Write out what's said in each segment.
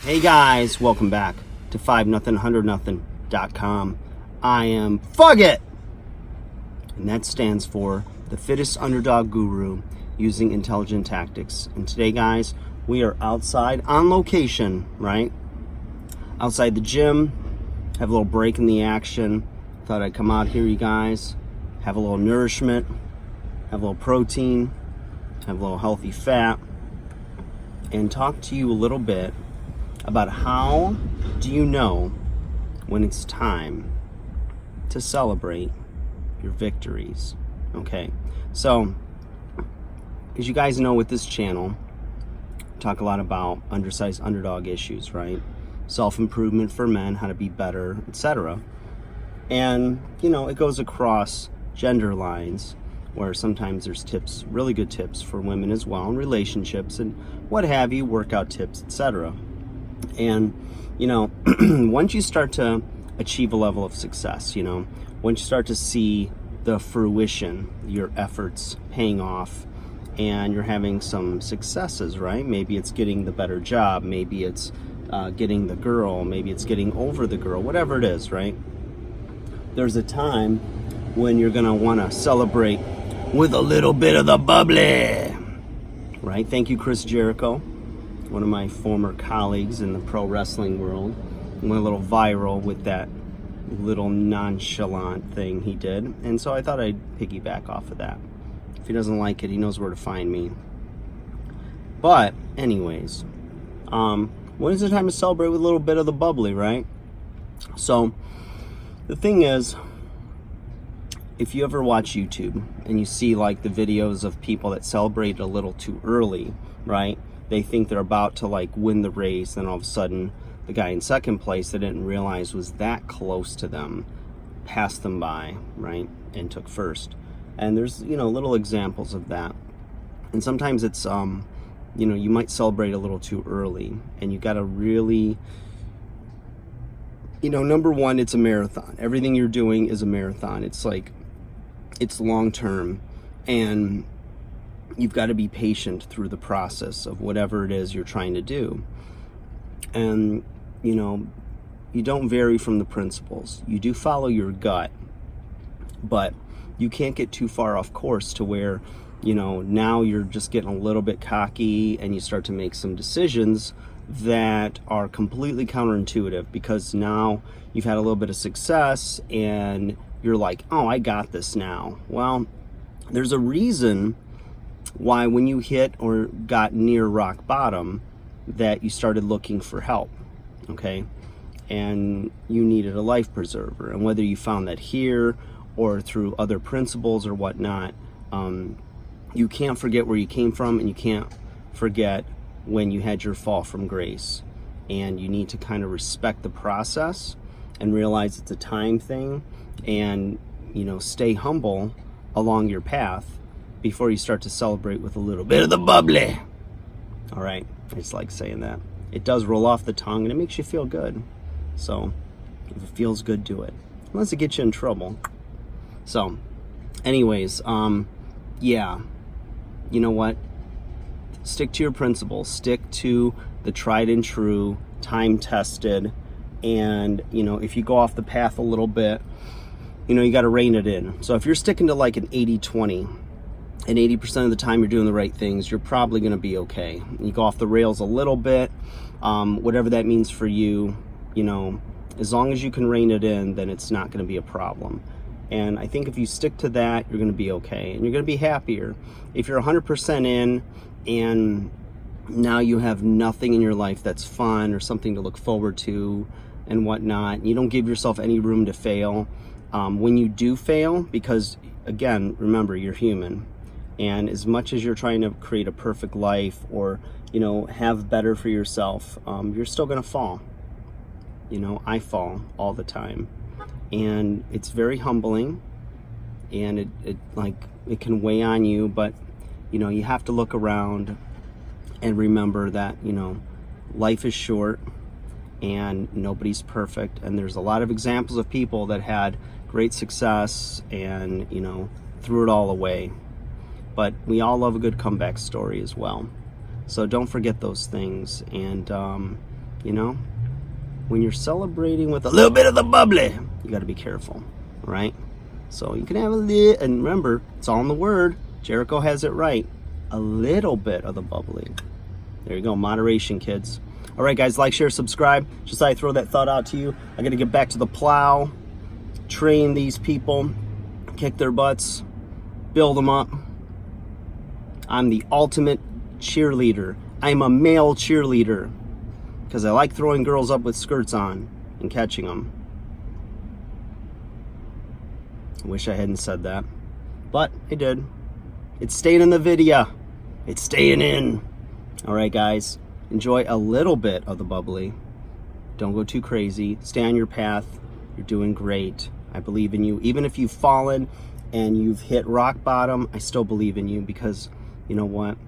Hey guys, welcome back to 5-0-100-0.com. I am Fugget, and that stands for the fittest underdog guru using intelligent tactics. And today, guys, we are outside on location, right? Outside the gym, have a little break in the action. Thought I'd come out here, you guys, have a little nourishment, have a little protein, have a little healthy fat, and talk to you a little bit about how do you know when it's time to celebrate your victories. Okay, so as you guys know, with this channel, talk a lot about undersized underdog issues, right? Self-improvement for men, how to be better, etc. And you know, it goes across gender lines, where sometimes there's tips, really good tips for women as well, in relationships and what have you, workout tips, etc. And you know, once you start to achieve a level of success, you know, once you start to see the fruition, your efforts paying off, and you're having some successes, right? Maybe it's getting the better job, maybe it's getting the girl, maybe it's getting over the girl, whatever it is, right? There's a time when you're gonna wanna celebrate with a little bit of the bubbly, right? Thank you, Chris Jericho, one of my former colleagues in the pro wrestling world. Went a little viral with that little nonchalant thing he did, and so I thought I'd piggyback off of that. If he doesn't like it, he knows where to find me. But anyways, when is the time to celebrate with a little bit of the bubbly, right? So the thing is, if you ever watch YouTube and you see like the videos of people that celebrate a little too early, right? They think they're about to like win the race, and all of a sudden the guy in second place they didn't realize was that close to them passed them by, right, and took first. And there's, you know, little examples of that. And sometimes it's you know, you might celebrate a little too early, and you got to really, you know, number one, it's a marathon. Everything you're doing is a marathon. It's like, it's long term, and you've got to be patient through the process of whatever it is you're trying to do. And you know, you don't vary from the principles. You do follow your gut, but you can't get too far off course to where, you know, now you're just getting a little bit cocky and you start to make some decisions that are completely counterintuitive, because now you've had a little bit of success and you're like, oh, I got this now. Well, there's a reason why when you hit or got near rock bottom that you started looking for help, okay? And you needed a life preserver. And whether you found that here or through other principles or whatnot, you can't forget where you came from, and you can't forget when you had your fall from grace. And you need to kind of respect the process and realize it's a time thing, and you know, stay humble along your path before you start to celebrate with a little bit of the bubbly. All right, I just like saying that. It does roll off the tongue and it makes you feel good. So if it feels good, do it, unless it gets you in trouble. So anyways, yeah, you know what? Stick to your principles, stick to the tried and true, time tested. And you know, if you go off the path a little bit, you know, you got to rein it in. So if you're sticking to like an 80-20, and 80% of the time you're doing the right things, you're probably going to be okay. You go off the rails a little bit, whatever that means for you, you know, as long as you can rein it in, then it's not going to be a problem. And I think if you stick to that, you're going to be okay, and you're going to be happier. If you're 100% in and now you have nothing in your life that's fun or something to look forward to and whatnot, and you don't give yourself any room to fail, when you do fail, because again, remember, you're human. And as much as you're trying to create a perfect life or, you know, have better for yourself, you're still going to fall. You know, I fall all the time. And it's very humbling, and it can weigh on you, but, you know, you have to look around and remember that, you know, life is short and nobody's perfect. And there's a lot of examples of people that had great success and, you know, threw it all away. But we all love a good comeback story as well. So don't forget those things. And you know, when you're celebrating with a little bit of the bubbly, you got to be careful, right? So you can have a little, and remember, it's all in the word. Jericho has it right. A little bit of the bubbly. There you go, moderation, kids. All right, guys, like, share, subscribe. Just thought I'd throw that thought out to you. I got to get back to the plow, train these people, kick their butts, build them up. I'm the ultimate cheerleader. I'm a male cheerleader because I like throwing girls up with skirts on and catching them. I wish I hadn't said that, but I did. It's staying in the video. It's staying in. All right, guys, enjoy a little bit of the bubbly. Don't go too crazy. Stay on your path. You're doing great. I believe in you. Even if you've fallen and you've hit rock bottom, I still believe in you because you know what?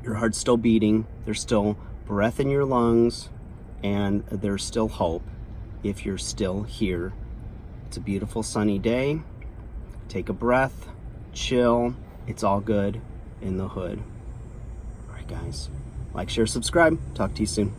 Your heart's still beating. There's still breath in your lungs, and there's still hope if you're still here. It's a beautiful sunny day. Take a breath, chill. It's all good in the hood. All right, guys. Like, share, subscribe. Talk to you soon.